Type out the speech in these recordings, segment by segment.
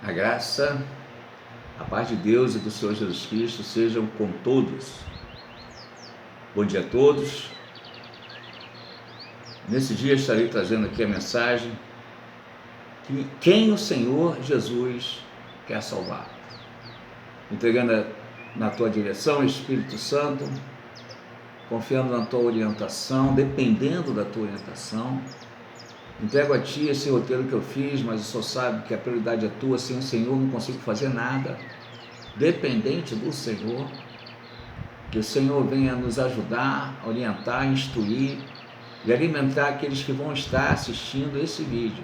A graça, a paz de Deus e do Senhor Jesus Cristo sejam com todos. Bom dia a todos. Nesse dia estarei trazendo aqui a mensagem que quem o Senhor Jesus quer salvar. Entregando na tua direção, Espírito Santo, confiando na tua orientação, dependendo da tua orientação. Entrego a ti esse roteiro que eu fiz, mas eu só sabe que a prioridade é tua. Sem o Senhor não consigo fazer nada. Dependente do Senhor, que o Senhor venha nos ajudar, orientar, instruir e alimentar aqueles que vão estar assistindo esse vídeo,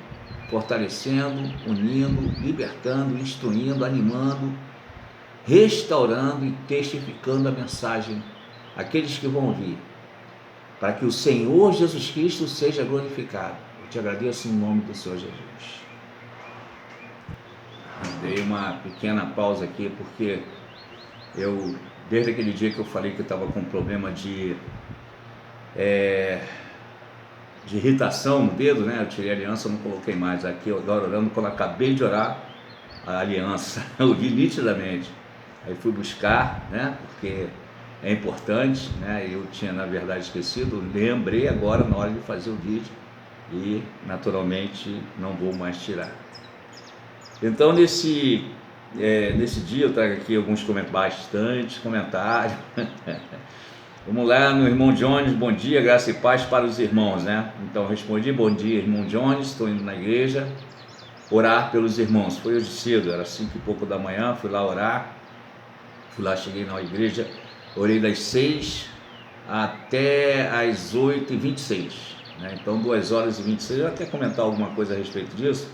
fortalecendo, unindo, libertando, instruindo, animando, restaurando e testificando a mensagem àqueles que vão ouvir, para que o Senhor Jesus Cristo seja glorificado. Eu te agradeço em nome do Senhor Jesus. Dei uma pequena pausa aqui porque eu, desde aquele dia que eu falei que eu estava com um problema de irritação no dedo, né? Eu tirei a aliança, não coloquei mais. Aqui agora orando, quando eu acabei de orar, a aliança, eu vi nitidamente. Aí fui buscar, né? Porque é importante, né? Eu tinha na verdade esquecido, lembrei agora na hora de fazer o vídeo e naturalmente não vou mais tirar. Então nesse dia eu trago aqui alguns bastante comentários. Vamos lá, meu irmão Jones, bom dia, graça e paz para os irmãos, né? Então respondi, bom dia, irmão Jones, estou indo na igreja orar pelos irmãos. Foi hoje cedo, era 5 e pouco da manhã, fui lá orar, cheguei na igreja, orei das 6 até as 8h26, né? Então 2h26, eu até comentar alguma coisa a respeito disso,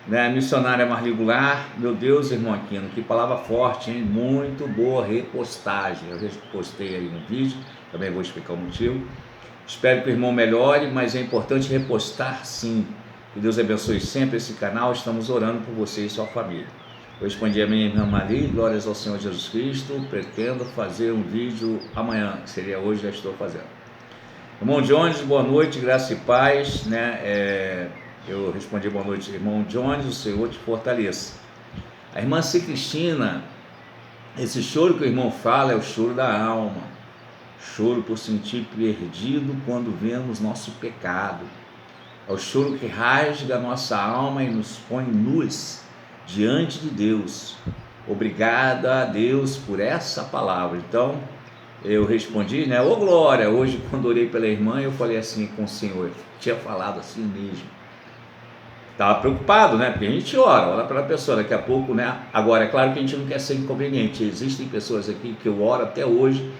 né? Missionária Marli Goulart, meu Deus, irmão Aquino, que palavra forte, hein? Muito boa repostagem. Eu repostei aí no vídeo, também vou explicar o motivo. Espero que o irmão melhore, mas é importante repostar sim. Que Deus abençoe sempre esse canal, estamos orando por você e sua família. Eu respondi a minha irmã Marli, glórias ao Senhor Jesus Cristo, pretendo fazer um vídeo amanhã, que seria hoje, já estou fazendo. Irmão Jones, boa noite, graça e paz, né? Eu respondi, boa noite, irmão Jones, o Senhor te fortaleça. A irmã C. Cristina, esse choro que o irmão fala é o choro da alma, choro por sentir perdido quando vemos nosso pecado, é o choro que rasga a nossa alma e nos põe nus diante de Deus. Obrigada a Deus por essa palavra. Então, eu respondi, né? Ô glória, hoje quando orei pela irmã, eu falei assim com o Senhor, eu tinha falado assim mesmo. Estava preocupado, né? Porque a gente ora pela pessoa, daqui a pouco, né? Agora, é claro que a gente não quer ser inconveniente. Existem pessoas aqui que eu oro até hoje,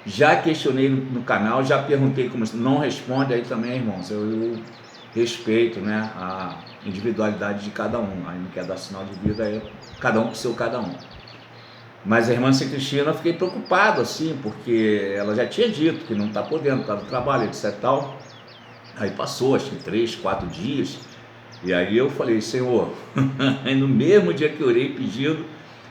já questionei no canal, já perguntei como não responde, aí também, irmãos, eu respeito, né, a individualidade de cada um. Aí não quer dar sinal de vida, aí cada um com seu cada um. Mas a irmã C. Cristina, eu fiquei preocupado, assim, porque ela já tinha dito que não está podendo, por causa do trabalho, etc e tal. Aí passou, acho que 3, 4 dias, e aí eu falei, Senhor, no mesmo dia que eu orei pedindo,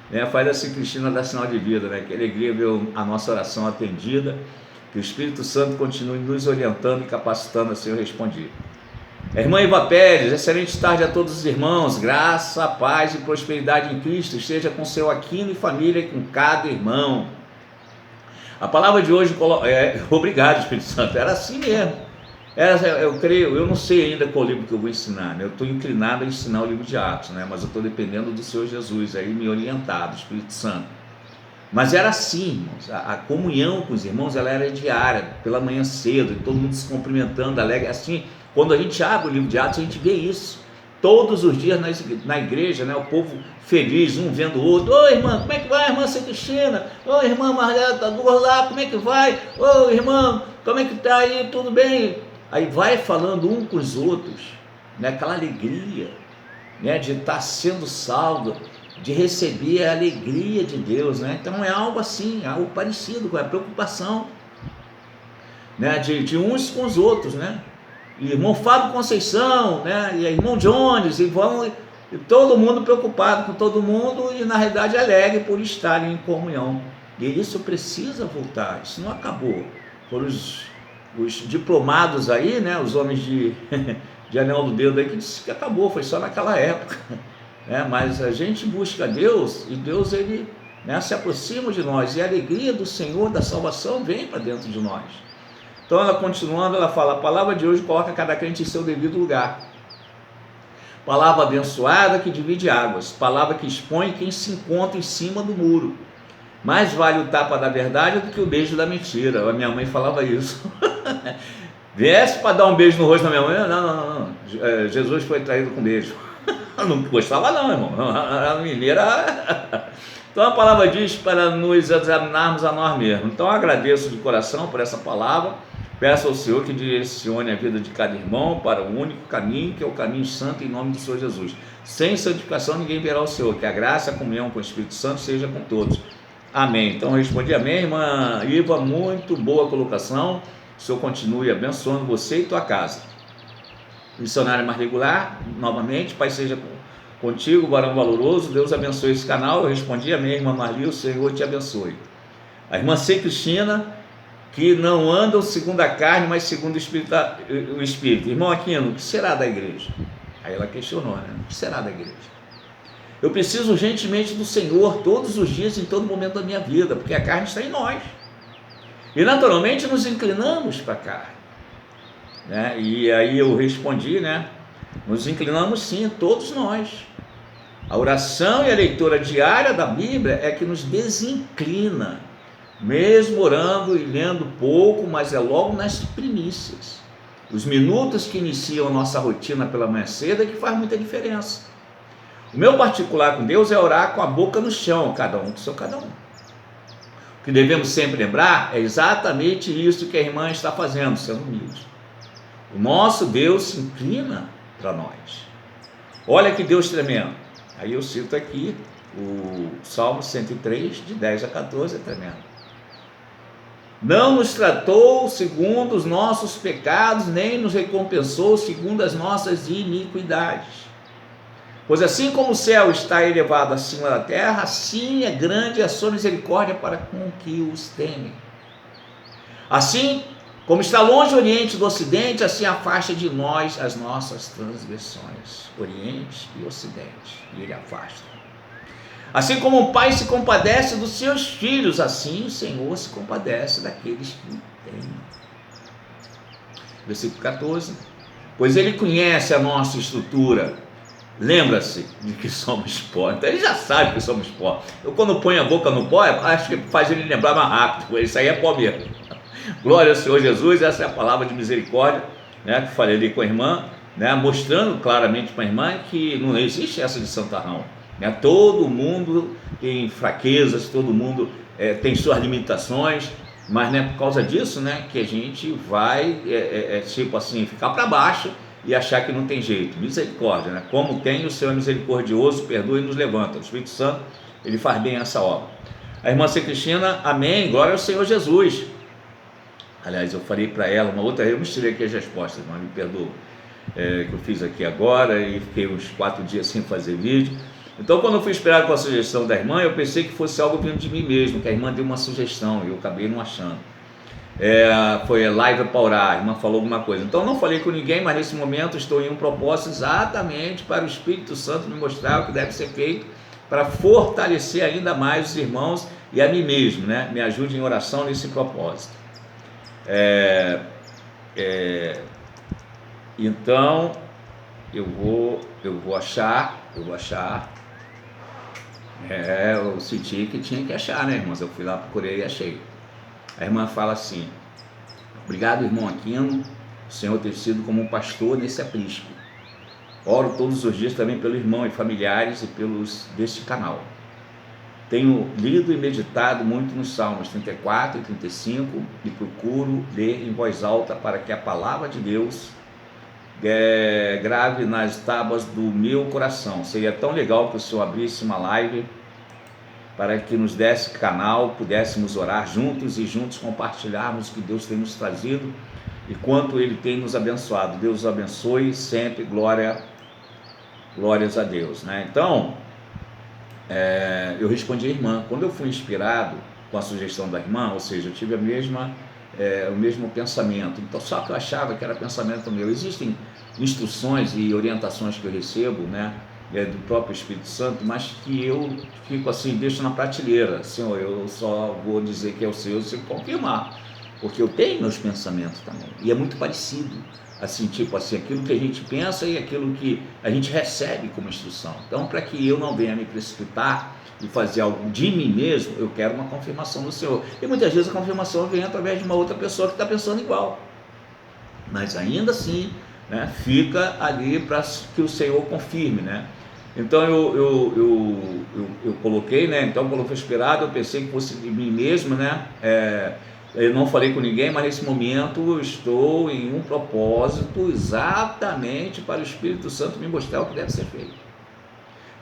né, faz a C. Cristina dar sinal de vida, né, que alegria ver a nossa oração atendida, que o Espírito Santo continue nos orientando e capacitando, assim eu respondi. Irmã Iva Pérez, excelente tarde a todos os irmãos, graça, paz e prosperidade em Cristo, esteja com seu Aquino e família, com cada irmão. A palavra de hoje, obrigado Espírito Santo, era assim mesmo. Eu creio, eu não sei ainda qual livro que eu vou ensinar, né? Eu estou inclinado a ensinar o livro de Atos, né? Mas eu estou dependendo do Senhor Jesus, aí me orientar, do Espírito Santo. Mas era assim, irmãos, a comunhão com os irmãos, ela era diária, pela manhã cedo, e todo mundo se cumprimentando, alegre, assim, quando a gente abre o livro de Atos, a gente vê isso, todos os dias na igreja, né? O povo feliz, um vendo o outro, ô irmã, como é que vai, irmã C. Cristina? Ô irmã Margarida Goulart, como é que vai? Ô irmão, como é que tá aí, tudo bem? Aí vai falando um com os outros, né? Aquela alegria, né? De estar sendo salvo, de receber a alegria de Deus, né? Então é algo assim, algo parecido com a preocupação, né? De uns com os outros, né? E irmão Fábio Conceição, né? E irmão Jones, e todo mundo preocupado com todo mundo e na realidade alegre por estarem em comunhão. E isso precisa voltar, isso não acabou. Foram os diplomados aí, né? Os homens de anel do dedo aí que disse que acabou, foi só naquela época. né? Mas a gente busca Deus e Deus, ele, né, se aproxima de nós, e a alegria do Senhor, da salvação, vem para dentro de nós. Então, ela continuando, ela fala: a palavra de hoje coloca cada crente em seu devido lugar. Palavra abençoada que divide águas, palavra que expõe quem se encontra em cima do muro. Mais vale o tapa da verdade do que o beijo da mentira. A minha mãe falava isso. Viesse para dar um beijo no rosto da minha mãe, não. Jesus foi traído com beijo. Não gostava não, irmão. A mineira. Então a palavra diz para nos examinarmos a nós mesmos. Então eu agradeço de coração por essa palavra. Peço ao Senhor que direcione a vida de cada irmão para o único caminho, que é o caminho santo, em nome do Senhor Jesus. Sem santificação ninguém verá o Senhor. Que a graça e a comunhão com o Espírito Santo seja com todos. Amém. Então eu respondi amém, irmã Iva, muito boa colocação. O Senhor continue abençoando você e tua casa. Missionário mais regular, novamente, Pai seja contigo, varão valoroso, Deus abençoe esse canal. Eu respondi amém, irmã Marli, o Senhor te abençoe. A irmã C. Cristina, que não andam segundo a carne, mas segundo o Espírito. Irmão Aquino, o que será da igreja? Aí ela questionou, né? O que será da igreja? Eu preciso urgentemente do Senhor todos os dias, em todo momento da minha vida, porque a carne está em nós. E naturalmente nos inclinamos para a carne, né? E aí eu respondi, né? Nos inclinamos sim, todos nós. A oração e a leitura diária da Bíblia é que nos desinclina, mesmo orando e lendo pouco, mas é logo nas primícias. Os minutos que iniciam a nossa rotina pela manhã cedo é que faz muita diferença. O meu particular com Deus é orar com a boca no chão, cada um com seu cada um. O que devemos sempre lembrar é exatamente isso que a irmã está fazendo, sendo humilde. O nosso Deus se inclina para nós. Olha que Deus tremendo. Aí eu cito aqui o Salmo 103, de 10 a 14, é tremendo. Não nos tratou segundo os nossos pecados, nem nos recompensou segundo as nossas iniquidades. Pois assim como o céu está elevado acima da terra, assim é grande a sua misericórdia para com que os temem. Assim como está longe o Oriente do Ocidente, assim afasta de nós as nossas transgressões. Oriente e Ocidente, e ele afasta. Assim como um pai se compadece dos seus filhos, assim o Senhor se compadece daqueles que o temem. Versículo 14. Pois ele conhece a nossa estrutura, lembra-se de que somos pó. Então ele já sabe que somos pó. Eu quando ponho a boca no pó, acho que faz ele lembrar mais rápido. Isso aí é pó mesmo. Glória ao Senhor Jesus. Essa é a palavra de misericórdia, né, que falei ali com a irmã, né, mostrando claramente para a irmã que não existe essa de santarrão, né? Todo mundo tem fraquezas, todo mundo tem suas limitações, mas não é por causa disso, né, que a gente vai tipo assim, ficar para baixo e achar que não tem jeito. Misericórdia, né? Como tem, o Senhor é misericordioso, perdoa e nos levanta. O Espírito Santo, ele faz bem essa obra. A irmã C. Cristina, amém, glória ao Senhor Jesus. Aliás, eu falei para ela uma outra, eu misturei aqui as respostas, mas me perdoa, que eu fiz aqui agora e fiquei uns 4 dias sem fazer vídeo. Então, quando eu fui esperar com a sugestão da irmã, eu pensei que fosse algo vindo de mim mesmo, que a irmã deu uma sugestão e eu acabei não achando. Foi live para orar, a irmã falou alguma coisa. Então, não falei com ninguém, mas nesse momento estou em um propósito exatamente para o Espírito Santo me mostrar o que deve ser feito para fortalecer ainda mais os irmãos e a mim mesmo, né? Me ajude em oração nesse propósito. Então, eu vou achar. Eu senti que tinha que achar, né, irmãos? Eu fui lá, procurei e achei. A irmã fala assim: obrigado, irmão Aquino, o Senhor ter sido como um pastor nesse aprisco. Oro todos os dias também pelo irmão e familiares e pelos deste canal. Tenho lido e meditado muito nos Salmos 34 e 35 e procuro ler em voz alta para que a palavra de Deus grave nas tábuas do meu coração. Seria tão legal que o Senhor abrisse uma live para que nos desse canal, pudéssemos orar juntos e juntos compartilharmos o que Deus tem nos trazido e quanto Ele tem nos abençoado. Deus os abençoe sempre, glórias a Deus, né? Então, eu respondi à irmã, quando eu fui inspirado com a sugestão da irmã, ou seja, eu tive o mesmo pensamento, então só que eu achava que era pensamento meu. Existem instruções e orientações que eu recebo, né, do próprio Espírito Santo, mas que eu fico assim, deixo na prateleira. Senhor, eu só vou dizer que é o Senhor se confirmar, porque eu tenho meus pensamentos também, e é muito parecido, assim, tipo assim, aquilo que a gente pensa e aquilo que a gente recebe como instrução. Então, para que eu não venha me precipitar e fazer algo de mim mesmo, eu quero uma confirmação do Senhor. E muitas vezes a confirmação vem através de uma outra pessoa que está pensando igual, mas ainda assim, né, fica ali para que o Senhor confirme, né? Então eu coloquei, né? Então, quando eu fui inspirado, eu pensei que fosse de mim mesmo, né? Eu não falei com ninguém, mas nesse momento eu estou em um propósito exatamente para o Espírito Santo me mostrar o que deve ser feito,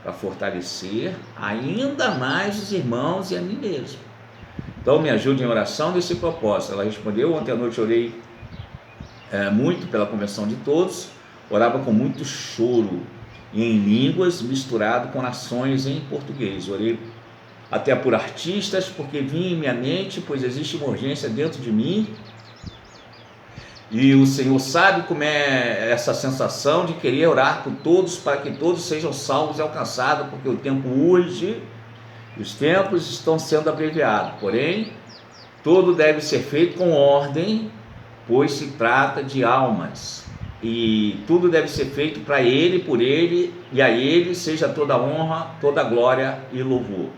para fortalecer ainda mais os irmãos e a mim mesmo. Então me ajude em oração nesse propósito. Ela respondeu: ontem à noite eu orei muito pela conversão de todos, orava com muito choro em línguas misturado com nações em português. Orei até por artistas, porque vinha em minha mente, pois existe uma urgência dentro de mim, e o Senhor sabe como é essa sensação de querer orar por todos, para que todos sejam salvos e alcançados, porque o tempo urge, os tempos estão sendo abreviados, porém, tudo deve ser feito com ordem, pois se trata de almas, e tudo deve ser feito para Ele, por Ele, e a Ele seja toda a honra, toda a glória e louvor.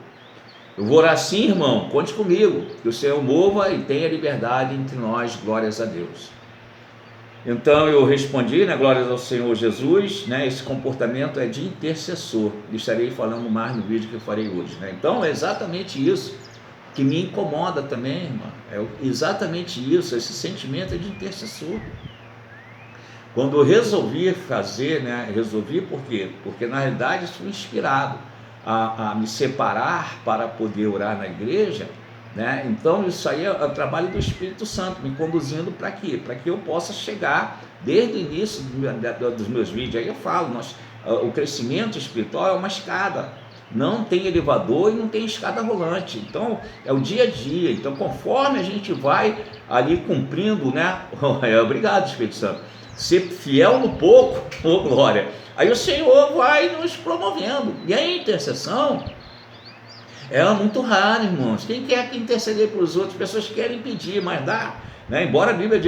Eu vou orar assim, irmão, conte comigo, que o Senhor mova e tenha liberdade entre nós, glórias a Deus. Então eu respondi, né, glórias ao Senhor Jesus, né, esse comportamento é de intercessor, estarei falando mais no vídeo que eu farei hoje, né? Então é exatamente isso que me incomoda também, irmão, é exatamente isso, esse sentimento é de intercessor. Quando eu resolvi fazer, né, resolvi por quê? Porque na realidade fui inspirado a me separar para poder orar na igreja, né? Então isso aí é o trabalho do Espírito Santo, me conduzindo para quê? Para que eu possa chegar, desde o início dos meus vídeos, aí eu falo, o crescimento espiritual é uma escada, não tem elevador e não tem escada rolante, então é o dia a dia. Então conforme a gente vai ali cumprindo, né? Obrigado, Espírito Santo, ser fiel no pouco, oh glória, aí o Senhor vai nos promovendo. E a intercessão é muito rara, irmãos. Quem quer que interceder para os outros? Pessoas querem pedir, mas dá, né? Embora a Bíblia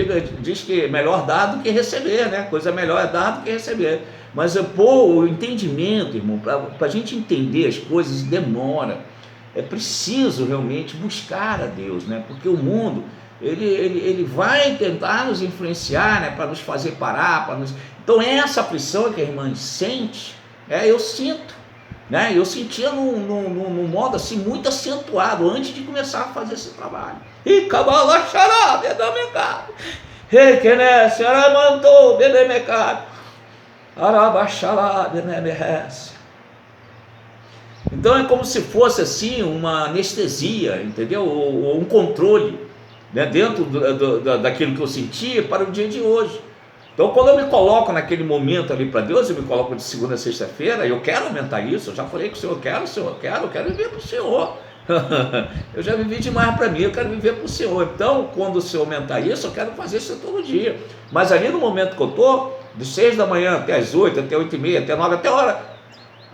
diz que é melhor dar do que receber, né? Coisa melhor é dar do que receber. Mas o entendimento, irmão, para a gente entender as coisas demora. É preciso realmente buscar a Deus, né? Porque o mundo ele vai tentar nos influenciar, né? Para nos fazer parar, Então essa aflição que a irmã sente, eu sinto, né? Eu sentia num modo assim muito acentuado antes de começar a fazer esse trabalho. E cabala xará, bedamecado. Ei, que né, senhora mandou bedamecado. Arabaxalá, benemerece. Então é como se fosse assim uma anestesia, entendeu? Ou um controle, né? Dentro daquilo que eu sentia para o dia de hoje. Então quando eu me coloco naquele momento ali para Deus, eu me coloco de segunda a sexta-feira, eu quero aumentar isso, eu já falei com o Senhor, eu quero viver para o Senhor. Eu já vivi demais para mim, eu quero viver para o Senhor. Então quando o Senhor aumentar isso, eu quero fazer isso todo dia. Mas ali no momento que eu estou, de 6 da manhã até as 8, até 8h30, até 9, até a hora,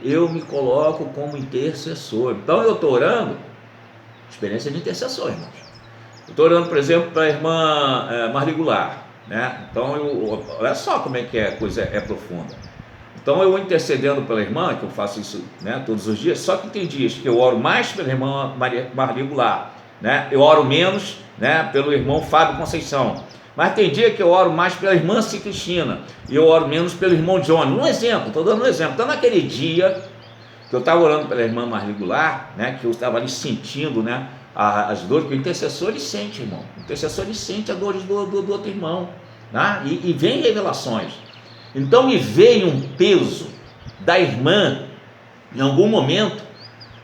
eu me coloco como intercessor. Então eu estou orando, experiência de intercessor, irmãos. Eu estou orando, por exemplo, para a irmã Marli Goulart, né? Então olha só como é que a coisa é profunda. Então eu vou intercedendo pela irmã, que eu faço isso, né, todos os dias, só que tem dias que eu oro mais pela irmã Marli Goulart, né? Eu oro menos, né, pelo irmão Fábio Conceição. Mas tem dia que eu oro mais pela irmã Cristina e eu oro menos pelo irmão Johnny. Um exemplo, estou dando um exemplo. Então naquele dia que eu estava orando pela irmã Marli Goulart, né, que eu estava ali sentindo, né, as dores, porque o intercessor ele sente, irmão. O intercessor ele sente as dores do outro irmão, né? E vem revelações. Então me veio um peso da irmã em algum momento,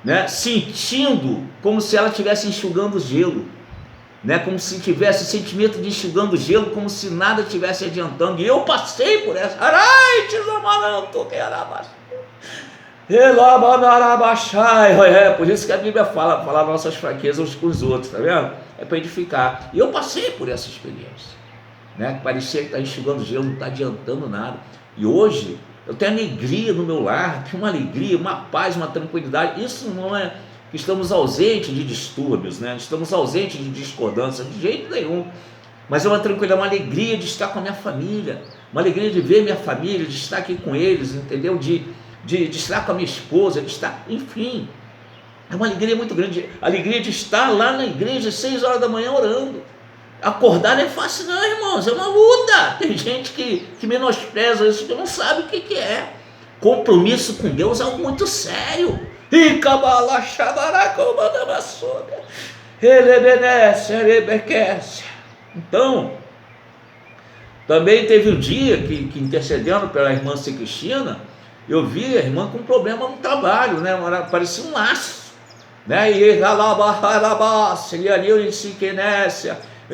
né, sentindo como se ela estivesse enxugando gelo, né, como se tivesse sentimento de enxugando gelo, como se nada estivesse adiantando. E eu passei por essa. Por isso que a Bíblia fala nossas fraquezas uns com os outros, tá vendo? É para edificar. E eu passei por essa experiência, né? Parecia que está enxugando gelo, não está adiantando nada. E hoje eu tenho alegria no meu lar, tenho uma alegria, uma paz, uma tranquilidade. Isso não é que estamos ausentes de distúrbios, né? Estamos ausentes de discordância, de jeito nenhum. Mas é uma tranquilidade, uma alegria de estar com a minha família, uma alegria de ver minha família, de estar aqui com eles, entendeu? De estar com a minha esposa, de estar, enfim. É uma alegria muito grande, a alegria de estar lá na igreja às 6 horas da manhã orando. Acordar não é fácil não, irmãos, é uma luta. Tem gente que menospreza isso, que não sabe o que é. Compromisso com Deus é algo muito sério. E cabala xabaracomandamaçoga. Ele benece, ele bequece. Então, também teve um dia que intercedendo pela irmã C. Cristina, eu vi a irmã com um problema no trabalho, né? Parecia um laço, né? E ali eu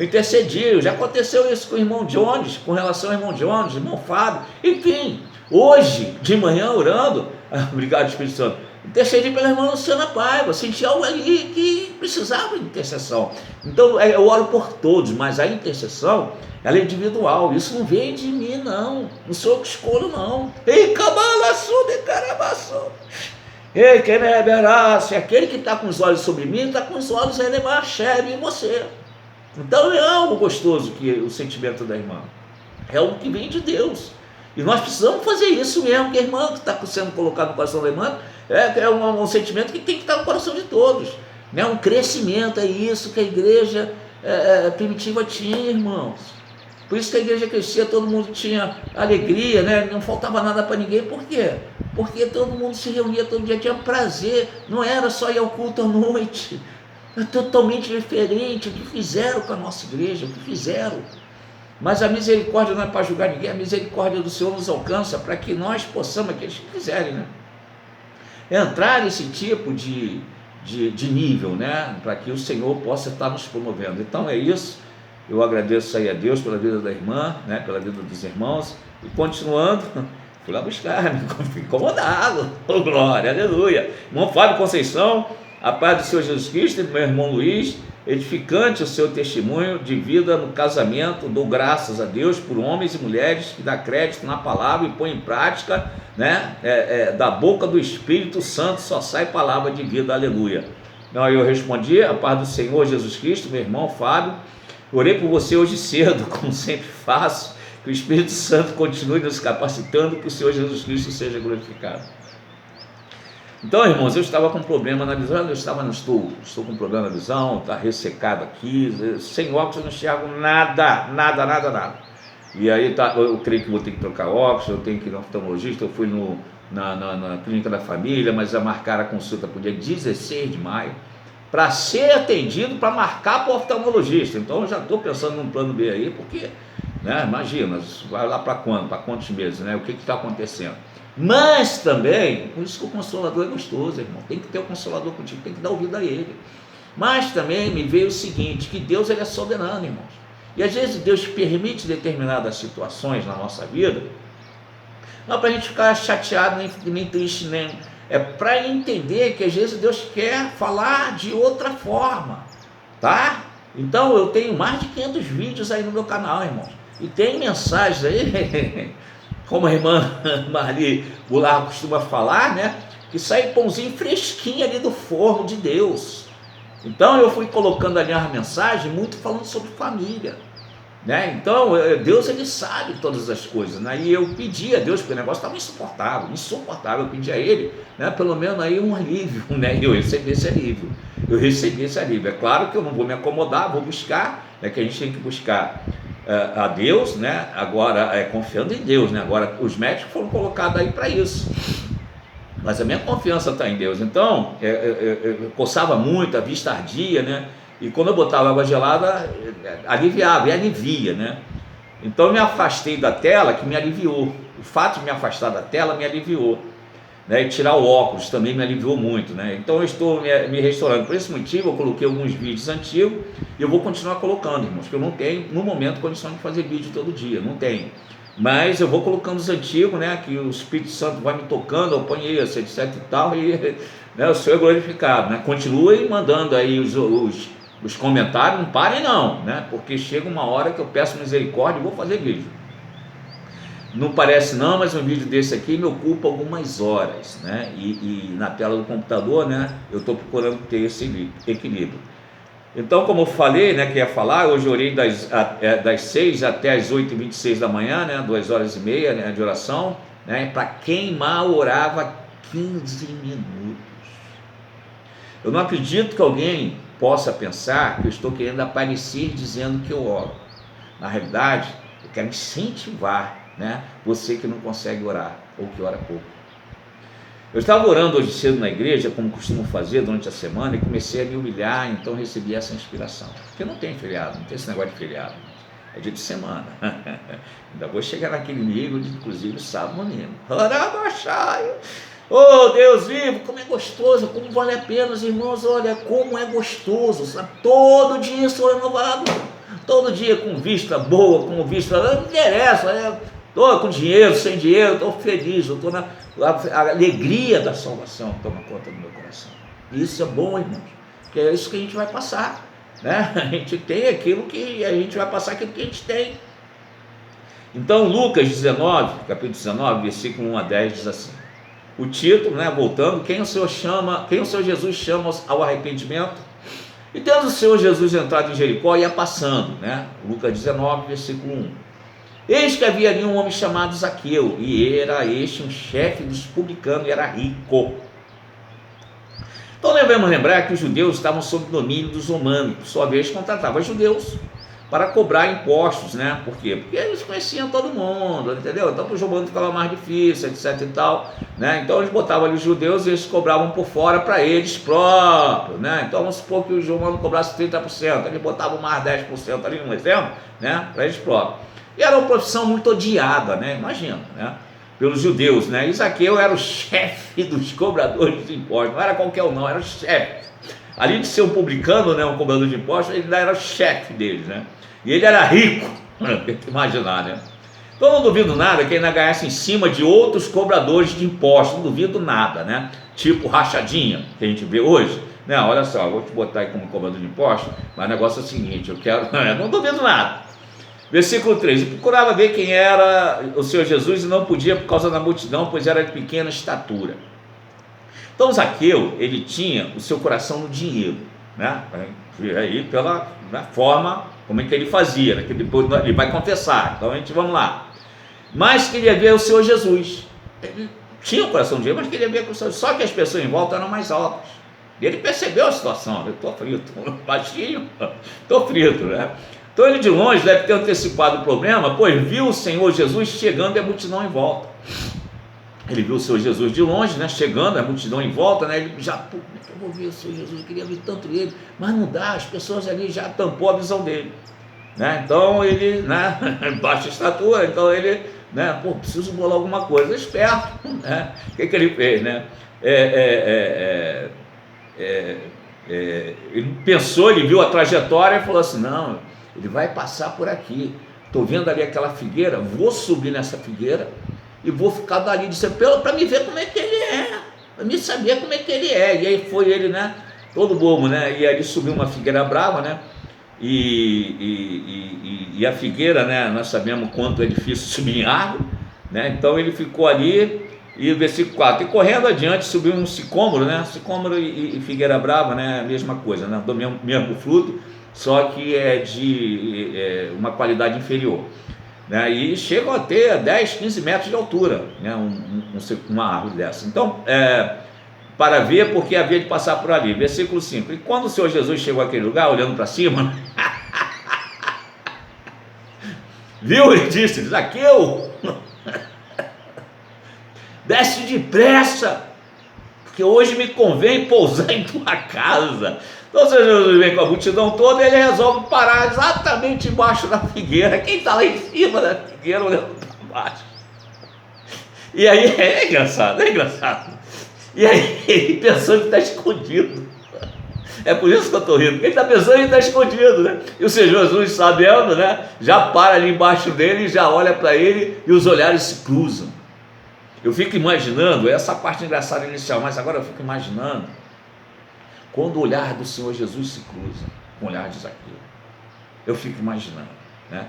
intercedi. Já aconteceu isso com o irmão Jones, com relação ao irmão Jones, irmão Fábio, enfim. Hoje, de manhã, orando, obrigado, Espírito Santo, intercedi pela irmã Luciana Paiva, senti algo ali que precisava de intercessão. Então eu oro por todos, mas a intercessão, ela é individual, isso não vem de mim não sou eu que escolho não. Ei, cabalaçu de carabaçu. Ei, quem é verás, aquele que está com os olhos sobre mim, está com os olhos em você. Então é algo gostoso que o sentimento da irmã, é algo que vem de Deus. E nós precisamos fazer isso mesmo, que a irmã que está sendo colocado no coração da irmã é um sentimento que tem que estar no coração de todos, né? Um crescimento, é isso que a igreja primitiva tinha, irmãos. Por isso que a igreja crescia, todo mundo tinha alegria, né? Não faltava nada para ninguém. Por quê? Porque todo mundo se reunia todo dia, tinha prazer, não era só ir ao culto à noite. É totalmente diferente o que fizeram com a nossa igreja, o que fizeram. Mas a misericórdia não é para julgar ninguém, a misericórdia do Senhor nos alcança para que nós possamos, aqueles que quiserem, né, entrar nesse tipo de nível, né, para que o Senhor possa estar nos promovendo. Então é isso, eu agradeço aí a Deus pela vida da irmã, né, pela vida dos irmãos, e continuando, fui lá buscar, me incomodado, oh, glória, aleluia. Irmão Fábio Conceição, a paz do Senhor Jesus Cristo, meu irmão Luiz, edificante o seu testemunho de vida no casamento, dou graças a Deus por homens e mulheres que dá crédito na palavra e põe em prática, né? Da boca do Espírito Santo só sai palavra de vida, aleluia. Então eu respondi, a paz do Senhor Jesus Cristo, meu irmão Fábio, orei por você hoje cedo, como sempre faço, que o Espírito Santo continue nos capacitando, que o Senhor Jesus Cristo seja glorificado. Então, irmãos, eu estava com problema na visão, estou com problema na visão, está ressecado aqui, sem óculos eu não enxergo nada. E aí eu creio que vou ter que trocar óculos, eu tenho que ir no oftalmologista, eu fui na clínica da família, mas a marcar a consulta para o dia 16 de maio, para ser atendido, para marcar para o oftalmologista. Então eu já estou pensando num plano B aí, porque, né, imagina, vai lá para quando? Para quantos meses, né? O que está acontecendo? Mas também, por isso que o Consolador é gostoso, irmão, tem que ter o Consolador contigo, tem que dar ouvido a ele. Mas também me veio o seguinte, que Deus ele é soberano, irmãos, e às vezes Deus permite determinadas situações na nossa vida, não é para a gente ficar chateado, nem triste, nem, é para entender que às vezes Deus quer falar de outra forma, tá? Então eu tenho mais de 500 vídeos aí no meu canal, irmãos, e tem mensagens aí, como a irmã Marli Goulart costuma falar, né, que sai pãozinho fresquinho ali do forno de Deus. Então eu fui colocando ali uma mensagem muito falando sobre família, né? Então Deus ele sabe todas as coisas, né? E eu pedi a Deus, porque o negócio estava insuportável, eu pedi a ele, né, pelo menos aí um alívio, né? E eu recebi esse alívio, é claro que eu não vou me acomodar, vou buscar, né, que a gente tem que buscar a Deus, né? Agora confiando em Deus, né? Agora os médicos foram colocados aí para isso, mas a minha confiança está em Deus. Então eu coçava muito, a vista ardia, né? E quando eu botava água gelada aliviava, e alivia, né? Então eu me afastei da tela, que me aliviou. O fato de me afastar da tela me aliviou, né? E tirar o óculos também me aliviou muito, né? Então eu estou me restaurando. Por esse motivo eu coloquei alguns vídeos antigos e eu vou continuar colocando, irmãos, porque eu não tenho no momento condição de fazer vídeo todo dia, não tenho. Mas eu vou colocando os antigos, né? Que o Espírito Santo vai me tocando, eu ponho isso, etc e tal, e, né, o Senhor é glorificado, né? Continuem mandando aí os comentários, não parem não, né? Porque chega uma hora que eu peço misericórdia e vou fazer vídeo. Não parece não, mas um vídeo desse aqui me ocupa algumas horas, né? E na tela do computador, né, eu estou procurando ter esse equilíbrio. Então, como eu falei, né, que ia falar, hoje eu orei das 6 até as 8h26 da manhã, né, 2h30, né, de oração, né, para quem mal orava 15 minutos. Eu não acredito que alguém possa pensar que eu estou querendo aparecer dizendo que eu oro. Na realidade, eu quero incentivar, né, você que não consegue orar ou que ora pouco. Eu estava orando hoje cedo na igreja, como costumo fazer durante a semana, e comecei a me humilhar, então recebi essa inspiração. Porque não tem feriado, não tem esse negócio de feriado, é dia de semana. Ainda vou chegar naquele nível de, inclusive, sábado domingo. Oh, Deus vivo, como é gostoso, como vale a pena, os irmãos, olha como é gostoso, sabe? Todo dia sou renovado, todo dia com vista boa, com vista, não interessa, estou com dinheiro, sem dinheiro, estou feliz, eu estou a alegria da salvação toma conta do meu coração. Isso é bom, irmãos, porque é isso que a gente vai passar, né? A gente tem aquilo que a gente vai passar, aquilo que a gente tem. Então, Lucas 19, capítulo 19, versículo 1 a 10 diz assim: o título, né, voltando, quem o Senhor Jesus chama ao arrependimento? E tendo o Senhor Jesus entrado em Jericó, ia passando, né? Lucas 19, versículo 1. Eis que havia ali um homem chamado Zaqueu, e era este um chefe dos publicanos, e era rico. Então devemos lembrar que os judeus estavam sob o domínio dos romanos, por sua vez contratavam judeus para cobrar impostos, né? Por quê? Porque eles conheciam todo mundo, entendeu? Então para os romanos ficava mais difícil, etc e tal, né? Então eles botavam ali os judeus e eles cobravam por fora para eles próprios, né? Então vamos supor que os romanos cobrassem 30%, eles botavam mais 10% ali, um exemplo, né? Para eles próprios. E era uma profissão muito odiada, né? Imagina, né? Pelos judeus, né? E Zaqueu era o chefe dos cobradores de impostos, não era qualquer um não, era o chefe. Além de ser um publicano, né, um cobrador de impostos, ele ainda era o chefe deles, né? E ele era rico, tem que imaginar, né? Então não duvido nada que ele ainda ganhasse em cima de outros cobradores de impostos, não duvido nada, né? Tipo rachadinha, que a gente vê hoje, né? Olha só, eu vou te botar aí como cobrador de impostos, mas o negócio é o seguinte, eu quero, não duvido nada. Versículo 3, procurava ver quem era o Senhor Jesus e não podia por causa da multidão, pois era de pequena estatura. Então Zaqueu, ele tinha o seu coração no dinheiro, né? Aí pela forma como é que ele fazia, né? Que depois ele vai confessar, então a gente vamos lá. Mas queria ver o Senhor Jesus. Ele tinha o coração no dinheiro, mas queria ver o Senhor. Só que as pessoas em volta eram mais altas. E ele percebeu a situação, eu estou frito, baixinho, estou frito, né? Então ele de longe deve ter antecipado o problema, pois viu o Senhor Jesus chegando e a multidão em volta. Ele viu o Senhor Jesus de longe, né, chegando, a multidão em volta, né, ele já, pô, eu vou ver o Senhor Jesus, eu queria ver tanto ele, mas não dá, as pessoas ali já tampou a visão dele, né? Então ele, né, baixa estatura, então ele, né, pô, preciso bolar alguma coisa, esperto, né? O que ele fez, né? Ele pensou, ele viu a trajetória e falou assim, não, ele vai passar por aqui, estou vendo ali aquela figueira, vou subir nessa figueira e vou ficar dali para me ver como é que ele é, para me saber como é que ele é. E aí foi ele, né, todo bobo, né, e ali subiu uma figueira brava, né, e a figueira, né, nós sabemos quanto é difícil subir em árvore, né, então ele ficou ali. E o versículo 4, e correndo adiante subiu um sicômoro, né, sicômoro e figueira brava, né, a mesma coisa, né, do mesmo fruto, só que é de uma qualidade inferior, né, e chegam a ter 10, 15 metros de altura, né, uma árvore dessa. Então, para ver, porque havia de passar por ali. Versículo 5, e quando o Senhor Jesus chegou àquele lugar, olhando para cima, viu e disse, Zaqueu, desce depressa, porque hoje me convém pousar em tua casa. Então o Senhor Jesus vem com a multidão toda e ele resolve parar exatamente embaixo da figueira. Quem está lá em cima da figueira olhando para baixo? E aí é engraçado, é engraçado. E aí ele pensando que está escondido. É por isso que eu estou rindo, porque ele está pensando que está escondido, né? E o Senhor Jesus, sabendo, né, já para ali embaixo dele, já olha para ele e os olhares se cruzam. Eu fico imaginando, essa parte engraçada inicial, mas agora eu fico imaginando quando o olhar do Senhor Jesus se cruza com o olhar de Zaqueu. Eu fico imaginando, né?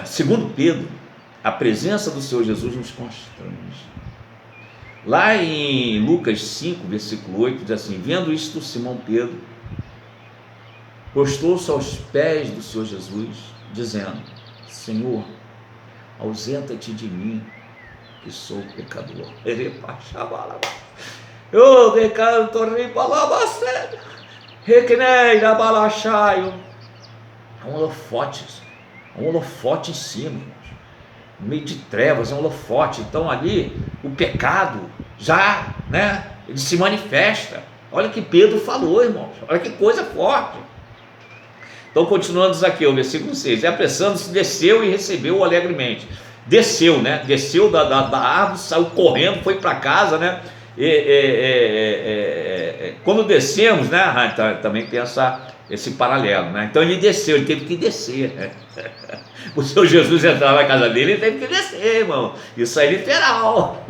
Segundo Pedro, a presença do Senhor Jesus nos constrange. Lá em Lucas 5, versículo 8, diz assim: vendo isto, Simão Pedro prostou-se aos pés do Senhor Jesus, dizendo: Senhor, ausenta-te de mim, que sou pecador. Eu decanto ribalabacé, requeneira balachaio. É um holofote em cima, irmãos. No meio de trevas, é um holofote. Então ali o pecado já, né, ele se manifesta. Olha o que Pedro falou, irmãos. Olha que coisa forte. Então, continuando aqui, o versículo 6: e apressando-se, desceu e recebeu-o alegremente. Desceu, né? Desceu da árvore, saiu correndo, foi para casa, né? Quando descemos, né? Também tem esse paralelo, né? Então ele desceu, ele teve que descer, né? O Senhor Jesus entrar na casa dele, ele teve que descer, irmão. Isso é literal.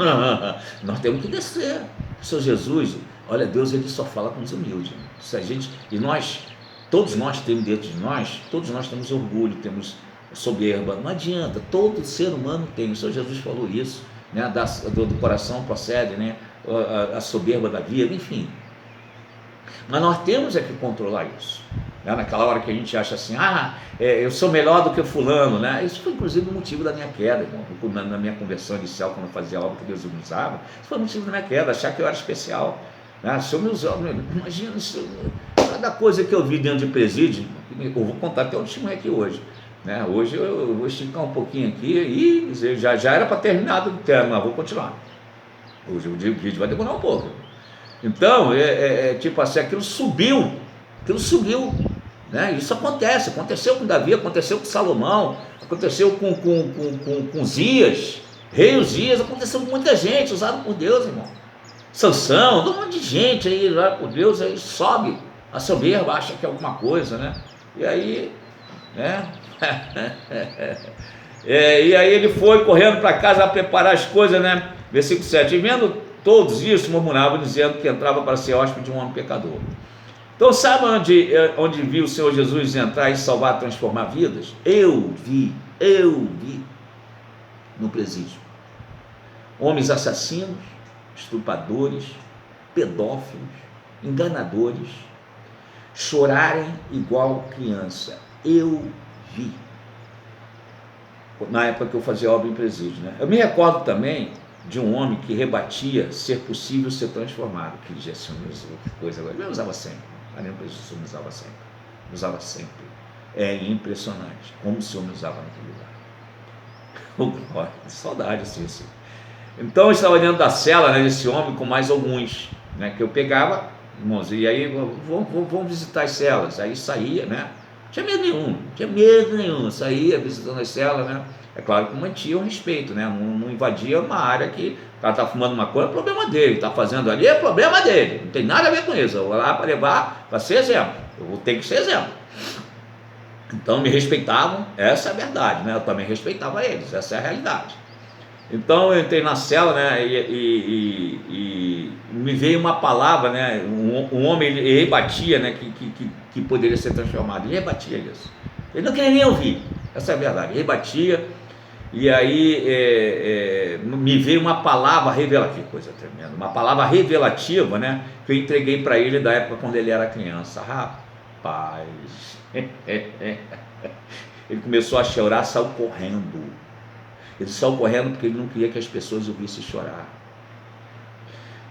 Nós temos que descer. O Senhor Jesus, olha, Deus, ele só fala com os humildes. Se a gente, e nós, todos nós temos dentro de nós, todos nós temos orgulho, temos soberba. Não adianta, todo ser humano tem. O Senhor Jesus falou isso, né? Do coração procede, né? A soberba da vida, enfim. Mas nós temos que controlar isso, né? Naquela hora que a gente acha assim, eu sou melhor do que o fulano, né? Isso foi inclusive o motivo da minha queda, irmão. Na minha conversão inicial, quando eu fazia a obra que Deus me usava, isso foi o motivo da minha queda, achar que eu era especial, né? Se eu me usava, imagina, cada coisa que eu vi dentro de presídio, eu vou contar até o testemunho aqui hoje, né? Hoje eu vou esticar um pouquinho aqui e já era para terminar do tema, mas vou continuar. Hoje o vídeo vai demorar um pouco. Então, tipo assim, aquilo subiu, né? Isso aconteceu com Davi, aconteceu com Salomão, aconteceu com Zias, rei Uzias, aconteceu com muita gente, usado por Deus, irmão. Sansão, um monte de gente aí, lá por Deus, aí sobe a soberba, acha que é alguma coisa, né? E aí, né? E aí ele foi correndo para casa a preparar as coisas, né? Versículo 7, e vendo todos isso, murmuravam, dizendo que entrava para ser hóspede de um homem pecador. Então, sabe onde viu o Senhor Jesus entrar e salvar, transformar vidas? Eu vi no presídio homens assassinos, estupradores, pedófilos, enganadores chorarem igual criança. Eu vi. Na época que eu fazia obra em presídio, né? Eu me recordo também de um homem que rebatia ser possível ser transformado. Que Jesus usou, que coisa agora. Ele usava sempre. A lembra que Jesus me usava sempre. Usava sempre. É impressionante como o Senhor me usava naquele lugar. Glória, saudade assim. Então eu estava dentro da cela, né, desse homem com mais alguns, né, que eu pegava, irmãos, e aí vamos visitar as celas. Aí saía, né? Não tinha medo nenhum. Saía visitando as celas, né? É claro que mantinha o respeito, né? Não invadia uma área que o cara está fumando uma coisa, é problema dele, está fazendo ali, é problema dele, não tem nada a ver com isso. Eu vou lá para levar, para ser exemplo, eu vou ter que ser exemplo. Então me respeitavam, essa é a verdade, né? Eu também respeitava eles, essa é a realidade. Então eu entrei na cela, né? E me veio uma palavra, né? Um homem, ele rebatia, né? Que poderia ser transformado, ele rebatia isso. Ele não queria nem ouvir, essa é a verdade, ele rebatia. E aí me veio uma palavra revelativa, que coisa tremenda, uma palavra revelativa, né? Que eu entreguei para ele da época quando ele era criança. Rapaz, ele começou a chorar, saiu correndo. Ele saiu correndo porque ele não queria que as pessoas o vissem chorar.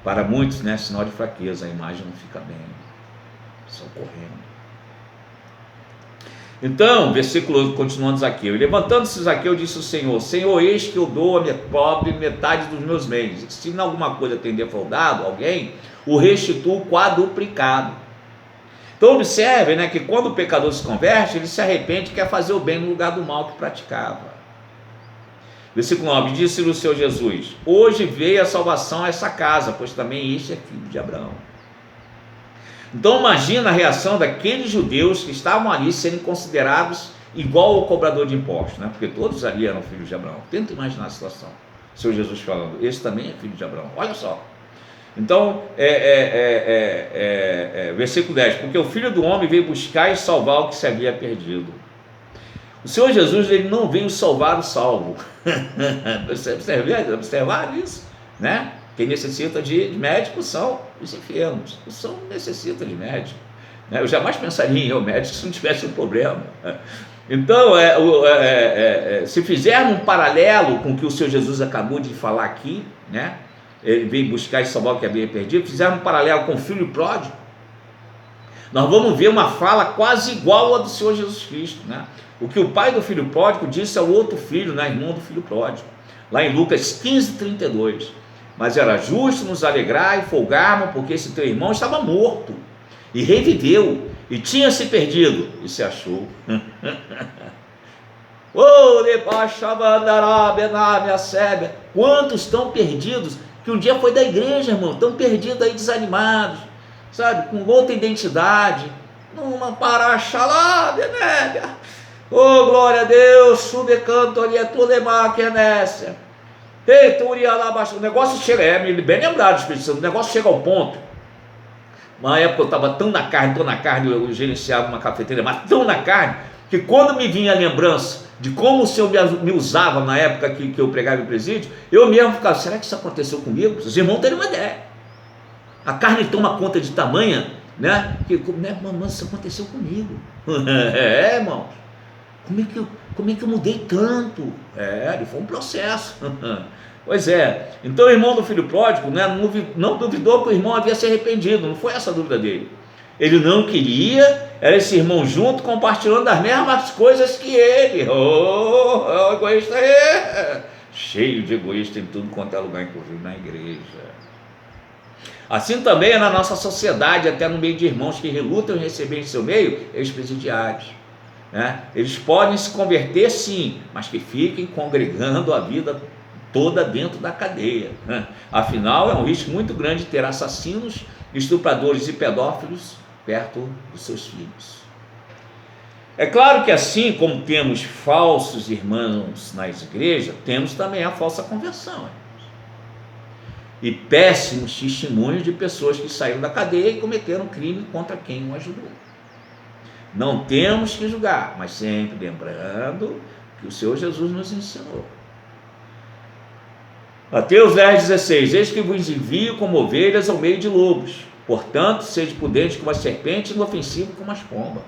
Para muitos, né, sinal de fraqueza, a imagem não fica bem. Saiu correndo. Então, versículo continuando Zaqueu, e levantando-se Zaqueu disse ao Senhor: Senhor, eis que eu dou a minha pobre metade dos meus bens, e se em alguma coisa tem defraudado alguém, o restituo quadruplicado. Então observe, né, que quando o pecador se converte, ele se arrepende e quer fazer o bem no lugar do mal que praticava. Versículo 9, disse-lhe o Senhor Jesus: hoje veio a salvação a essa casa, pois também este é filho de Abraão. Então imagina a reação daqueles judeus que estavam ali sendo considerados igual ao cobrador de impostos, né? Porque todos ali eram filhos de Abraão. Tenta imaginar a situação. O Senhor Jesus falando: esse também é filho de Abraão. Olha só. Então, versículo 10, porque o Filho do Homem veio buscar e salvar o que se havia perdido. O Senhor Jesus, ele não veio salvar o salvo. Você observar isso, né? Quem necessita de médico são os enfermos. O são necessita de médico, né? Eu jamais pensaria em ir ao médico se não tivesse um problema. Então, se fizermos um paralelo com o que o Senhor Jesus acabou de falar aqui, né? Ele veio buscar e salvar o que havia perdido. Fizermos um paralelo com o filho pródigo, nós vamos ver uma fala quase igual à do Senhor Jesus Cristo, né? O que o pai do filho pródigo disse ao outro filho, né, irmão do filho pródigo, lá em Lucas 15:32. Mas era justo nos alegrar e folgarmos, porque esse teu irmão estava morto e reviveu, e tinha se perdido e se achou. Quantos estão perdidos, que um dia foi da igreja, irmão, estão perdidos aí, desanimados, sabe, com outra identidade, numa paraxalá, né? Oh, glória a Deus, subecanto ali, é tudo emaquenécia. Eita, o negócio chega, bem lembrado, Espírito Santo, o negócio chega ao ponto. Uma época eu estava tão na carne, eu gerenciava uma cafeteira, mas tão na carne, que quando me vinha a lembrança de como o Senhor me usava na época que eu pregava em presídio, eu mesmo ficava, será que isso aconteceu comigo? Os irmãos terem uma ideia. A carne toma conta de tamanha, né? Que, né, mamãe, isso aconteceu comigo. Irmãos, como é que eu mudei tanto? Foi um processo. Pois é, então o irmão do filho pródigo, né, não duvidou que o irmão havia se arrependido, não foi essa a dúvida dele. Ele não queria, era esse irmão junto, compartilhando as mesmas coisas que ele. Egoísta cheio de egoísta em tudo quanto é lugar, inclusive na igreja. Assim também é na nossa sociedade, até no meio de irmãos que relutam em receber em seu meio ex-presidiários, né? Eles podem se converter sim, mas que fiquem congregando a vida toda dentro da cadeia, né? Afinal, é um risco muito grande ter assassinos, estupradores e pedófilos perto dos seus filhos. É claro que assim como temos falsos irmãos nas igrejas, temos também a falsa conversão, e péssimos testemunhos de pessoas que saíram da cadeia e cometeram crime contra quem o ajudou. Não temos que julgar, mas sempre lembrando que o Senhor Jesus nos ensinou. Mateus 10,16: eis que vos envio como ovelhas ao meio de lobos, portanto, sede prudentes como a serpente e inofensivo como as pombas.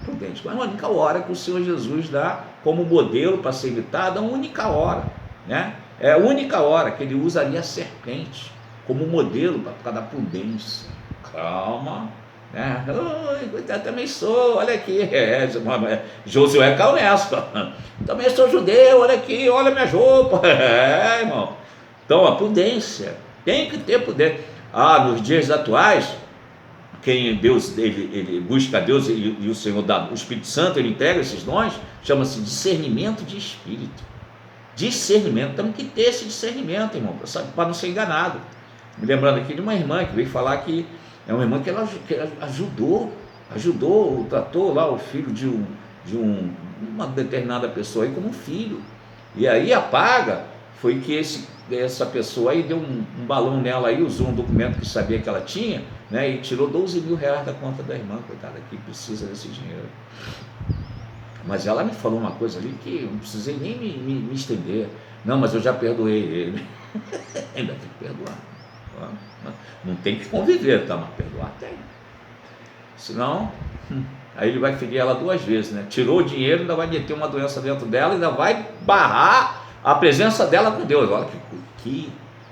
Prudente, mas é a única hora que o Senhor Jesus dá como modelo para ser imitado, a única hora, né? É a única hora que ele usa ali a serpente como modelo para ficar da prudência. Calma, né? Eu também sou, olha aqui, Josué caiu nessa. Também sou judeu, olha aqui, olha minhas roupas. Irmão. Então a prudência, tem que ter prudência. Nos dias atuais, quem Deus, ele busca Deus e o Senhor dá, o Espírito Santo, ele entrega esses dons, chama-se discernimento de espírito. Discernimento, temos que ter esse discernimento, irmão, para não ser enganado. Me lembrando aqui de uma irmã que veio falar que é uma irmã que ela ajudou, tratou lá o filho de uma determinada pessoa aí como um filho. E aí a paga foi que essa pessoa aí deu um balão nela aí, usou um documento que sabia que ela tinha, né, e tirou 12 mil reais da conta da irmã, coitada, que precisa desse dinheiro. Mas ela me falou uma coisa ali que eu não precisei nem me estender. Não, mas eu já perdoei ele. Ainda tem que perdoar. Não tem que conviver, tá? Mas perdoar tem. Senão, aí ele vai ferir ela 2 vezes, né? Tirou o dinheiro, ainda vai meter uma doença dentro dela, ainda vai barrar a presença dela com Deus. Olha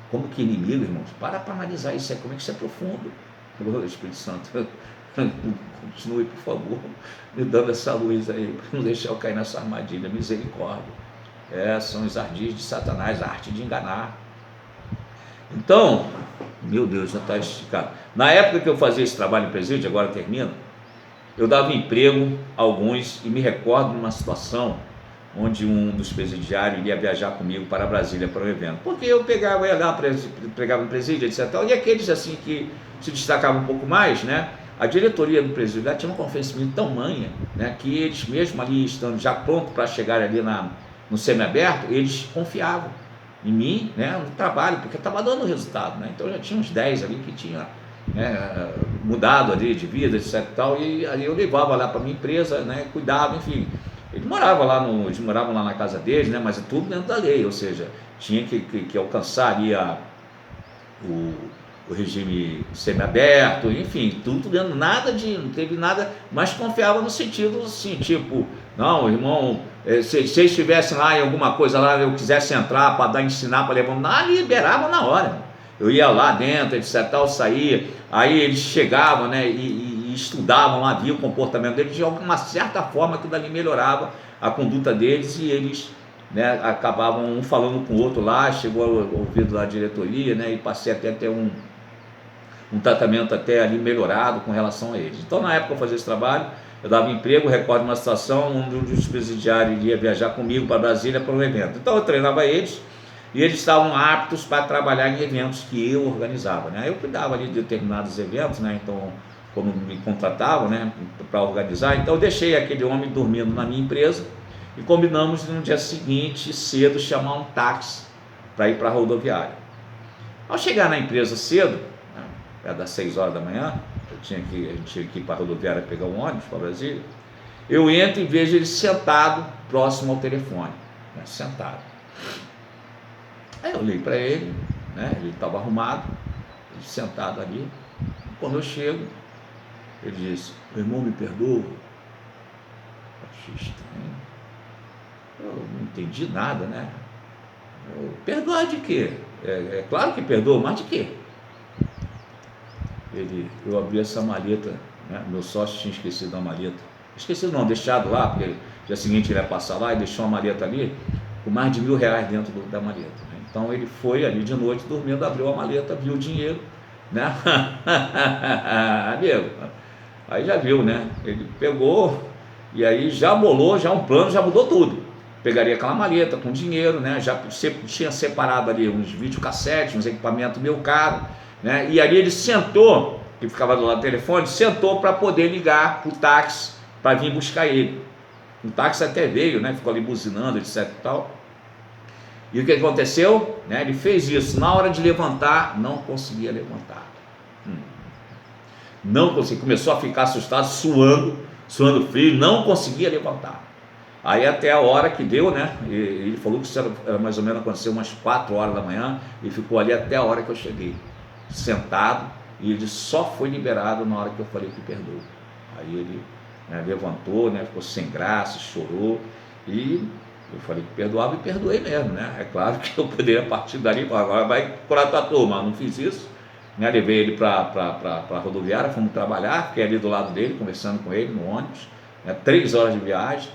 como que inimigo, irmãos. Para analisar isso aí, como é que isso é profundo. O Espírito Santo, continue, por favor, me dando essa luz aí, para não deixar eu cair nessa armadilha. Misericórdia. São os ardis de Satanás, a arte de enganar. Então, meu Deus, já está esticado. Na época que eu fazia esse trabalho em presídio, agora termina, eu dava emprego a alguns, e me recordo de uma situação onde um dos presidiários ia viajar comigo para Brasília para um evento, porque eu ia lá, pregava em presídio, etc. E aqueles assim que se destacavam um pouco mais, né? A diretoria do presídio lá tinha um convencimento tamanho, né, que eles mesmo ali estando já pronto para chegar ali no semiaberto, eles confiavam em mim, né, no trabalho, porque estava dando resultado, né? Então já tinha uns 10 ali que tinha, né, mudado ali de vida, etc. E ali eu levava lá para minha empresa, né, cuidava, enfim. Eles moravam lá na casa deles, né? Mas é tudo dentro da lei, ou seja, tinha que alcançar ali o regime semiaberto, enfim, tudo dentro, não teve nada, mas confiava no sentido assim, tipo, não, irmão, se eles estivessem lá em alguma coisa lá, eu quisesse entrar para ensinar, para levar, nada, liberava na hora. Eu ia lá dentro, etc, tal, saía, aí eles chegavam, né, e estudavam lá, via o comportamento deles, de alguma certa forma que dali melhorava a conduta deles e eles, né, acabavam um falando com o outro lá, chegou ao ouvido da diretoria, né, e passei até a ter um tratamento até ali melhorado com relação a eles. Então, na época eu fazia esse trabalho, eu dava emprego, recordo uma situação, um dos presidiários ia viajar comigo para Brasília para um evento. Então eu treinava eles e eles estavam aptos para trabalhar em eventos que eu organizava, né? Eu cuidava ali de determinados eventos, né? Então, como me contratavam, né, para organizar, então eu deixei aquele homem dormindo na minha empresa e combinamos no dia seguinte, cedo, chamar um táxi para ir para a rodoviária. Ao chegar na empresa cedo, era das 6 horas da manhã, a gente tinha que ir para a rodoviária pegar um ônibus para Brasília, eu entro e vejo ele sentado próximo ao telefone, né, sentado. Aí eu olhei para ele, né, ele estava arrumado, ele sentado ali. Quando eu chego, ele disse: meu irmão, me perdoa. Eu achei estranho, eu não entendi nada, né? Perdoar de quê? É claro que perdoa, mas de quê? Eu abri essa maleta, né? Meu sócio tinha esquecido a maleta. Esquecido não, deixado lá, porque no dia seguinte ele ia passar lá e deixou a maleta ali, com mais de R$1.000 dentro da maleta. Né? Então ele foi ali de noite, dormindo, abriu a maleta, viu o dinheiro, né? Amigo, aí já viu, né? Ele pegou e aí já bolou, já um plano, já mudou tudo. Pegaria aquela maleta com dinheiro, né? Já tinha separado ali uns videocassetes, uns equipamentos meio caros, né? E ali ele sentou, que ficava do lado do telefone, sentou para poder ligar para o táxi para vir buscar ele. O táxi até veio, né? Ficou ali buzinando, etc e tal. E o que aconteceu? Né? Ele fez isso, na hora de levantar, não conseguia levantar. Não conseguia, começou a ficar assustado, suando frio, não conseguia levantar. Aí até a hora que deu, né? Ele falou que isso era mais ou menos, aconteceu umas 4 horas da manhã, e ficou ali até a hora que eu cheguei, sentado, e ele só foi liberado na hora que eu falei que perdoou. Aí ele, né, levantou, né, ficou sem graça, chorou, e eu falei que perdoava e perdoei mesmo, né? É claro que eu poderia partir dali, agora vai curar tua turma, não fiz isso, né? Levei ele para a rodoviária, fomos trabalhar, fiquei ali do lado dele, conversando com ele no ônibus, né, 3 horas de viagem,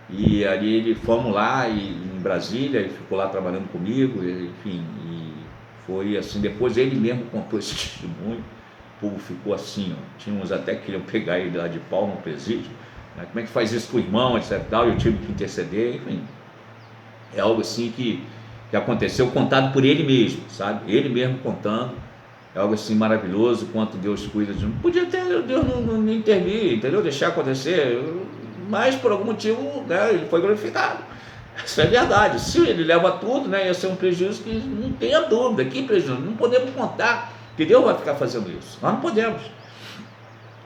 e ali fomos lá em Brasília, ele ficou lá trabalhando comigo, enfim, e foi assim. Depois ele mesmo contou esse testemunho, o povo ficou assim, ó, tinha uns até que queriam pegar ele lá de pau no presídio, né? Como é que faz isso com o irmão, etc e tal, eu tive que interceder, enfim, é algo assim que aconteceu, contado por ele mesmo, sabe, ele mesmo contando, é algo assim maravilhoso, quanto Deus cuida de um. Podia ter, Deus não intervir, entendeu, deixar acontecer, mas por algum motivo, né, ele foi glorificado. Isso é verdade. Se ele leva tudo, né, ia ser um prejuízo que não tenha dúvida. Que prejuízo? Não podemos contar que Deus vai ficar fazendo isso. Nós não podemos.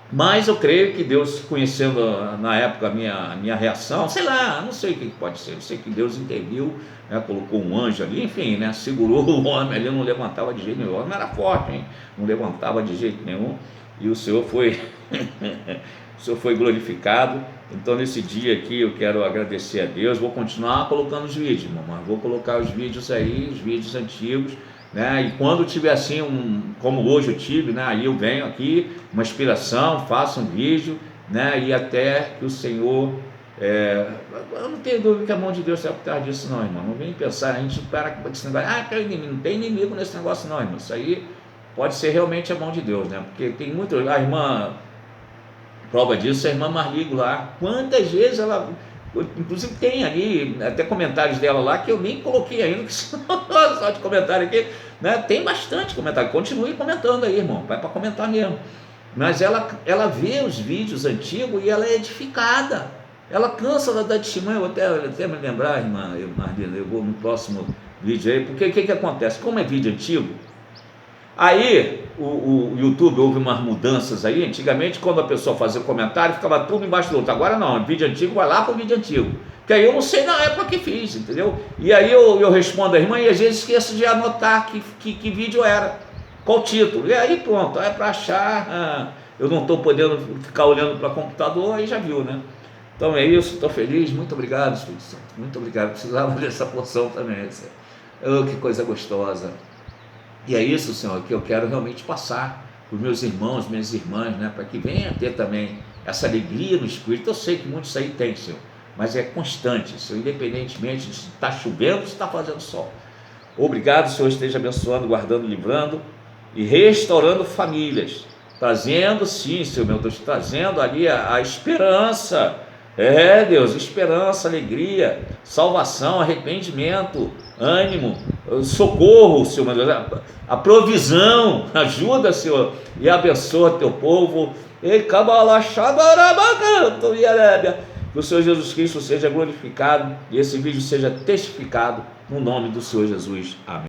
Mas eu creio que Deus, conhecendo na época a minha reação, sei lá, não sei o que pode ser. Eu sei que Deus interviu, né, colocou um anjo ali, enfim, né, segurou o homem ali, não levantava de jeito nenhum. O homem era forte, hein? Não levantava de jeito nenhum. E o Senhor foi o Senhor foi glorificado. Então nesse dia aqui eu quero agradecer a Deus. Vou continuar colocando os vídeos, mas vou colocar os vídeos aí, os vídeos antigos, né? E quando tiver assim, como hoje eu tive, né, aí eu venho aqui, uma inspiração, faço um vídeo, né, e até que o Senhor, eu não tenho dúvida que a mão de Deus está por trás disso não, irmão. Não vem pensar, a gente para com esse negócio, não tem inimigo nesse negócio não, irmão. Isso aí pode ser realmente a mão de Deus, né? Porque tem muito, a irmã, prova disso, a irmã Marligo lá, quantas vezes ela, inclusive tem ali até comentários dela lá que eu nem coloquei ainda, que só de comentário aqui, né? Tem bastante comentário, continue comentando aí, irmão, vai para comentar mesmo. Mas ela vê os vídeos antigos e ela é edificada, ela cansa, ela dá testemunho. Eu até me lembrar, irmã Marlina, eu vou no próximo vídeo aí, porque o que acontece? Como é vídeo antigo, Aí o YouTube houve umas mudanças aí. Antigamente, quando a pessoa fazia comentário, ficava tudo embaixo do outro. Agora não, vídeo antigo vai lá para o vídeo antigo. Que aí eu não sei na época que fiz, entendeu? E aí eu respondo a irmã e às vezes esqueço de anotar que vídeo era, qual título. E aí pronto, é para achar. Eu não estou podendo ficar olhando para o computador, aí já viu, né? Então é isso, estou feliz, muito obrigado, Espírito Santo, muito obrigado. Precisava dessa porção também, Senhor. Oh, que coisa gostosa. E é isso, Senhor, que eu quero realmente passar para os meus irmãos, minhas irmãs, né, para que venham a ter também essa alegria no Espírito. Eu sei que muitos aí têm, Senhor, mas é constante, Senhor, independentemente de se está chovendo ou se está fazendo sol. Obrigado, Senhor, esteja abençoando, guardando, livrando e restaurando famílias, trazendo, sim, Senhor meu Deus, trazendo ali a esperança. Deus, esperança, alegria, salvação, arrependimento, ânimo, socorro, Senhor meu Deus, a provisão. Ajuda, Senhor, e abençoa teu povo. Que o Senhor Jesus Cristo seja glorificado e esse vídeo seja testificado no nome do Senhor Jesus. Amém.